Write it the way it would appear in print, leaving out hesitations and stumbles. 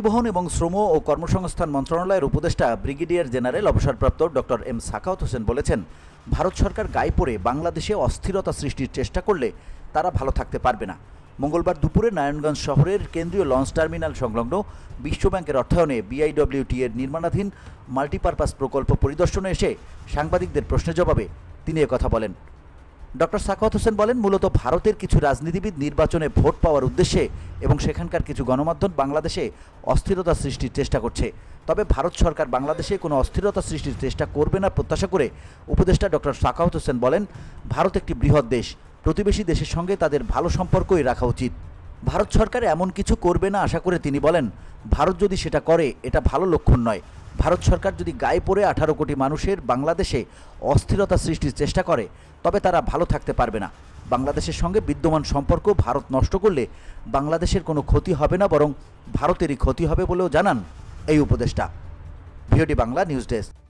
পরিবহন এবং শ্রম ও কর্মসংস্থান মন্ত্রণালয়ের উপদেষ্টা ব্রিগেডিয়ার জেনারেল অবসরপ্রাপ্ত ডক্টর এম সাখাওয়াত হোসেন বলেছেন, ভারত সরকার গায়ে পড়ে বাংলাদেশে অস্থিরতা সৃষ্টির চেষ্টা করলে তারা ভালো থাকতে পারবে না। মঙ্গলবার দুপুরে নারায়ণগঞ্জ শহরের কেন্দ্রীয় লঞ্চ টার্মিনাল সংলগ্ন বিশ্বব্যাংকের অর্থায়নে বিআইডব্লিউটি এর নির্মাণাধীন মাল্টিপারপাস প্রকল্প পরিদর্শনে এসে সাংবাদিকদের প্রশ্নের জবাবে তিনি একথা বলেন। ডক্টর সাখাওয়াত হোসেন বলেন, মূলত ভারতের কিছু রাজনীতিবিদ নির্বাচনে ভোট পাওয়ার উদ্দেশ্যে এবং সেখানকার কিছু গণমাধ্যম বাংলাদেশে অস্থিরতা সৃষ্টির চেষ্টা করছে। তবে ভারত সরকার বাংলাদেশে কোনো অস্থিরতা সৃষ্টির চেষ্টা করবে না প্রত্যাশা করে উপদেষ্টা ডক্টর সাখাওয়াত হোসেন বলেন, ভারত একটি বৃহৎ দেশ, প্রতিবেশী দেশের সঙ্গে তাদের ভালো সম্পর্কই রাখা উচিত। ভারত সরকার এমন কিছু করবে না আশা করে তিনি বলেন, ভারত যদি সেটা করে এটা ভালো লক্ষণ নয়। ভারত সরকার যদি গায়ে পড়ে 18 কোটি মানুষের বাংলাদেশে অস্থিরতা সৃষ্টির চেষ্টা করে তবে তারা ভালো থাকতে পারবে না। বাংলাদেশের সঙ্গে বিদ্যমান সম্পর্ক ভারত নষ্ট করলে বাংলাদেশের কোনো ক্ষতি হবে না, বরং ভারতেরই ক্ষতি হবে বলেও জানান এই উপদেষ্টা। VOD Bangla news desk.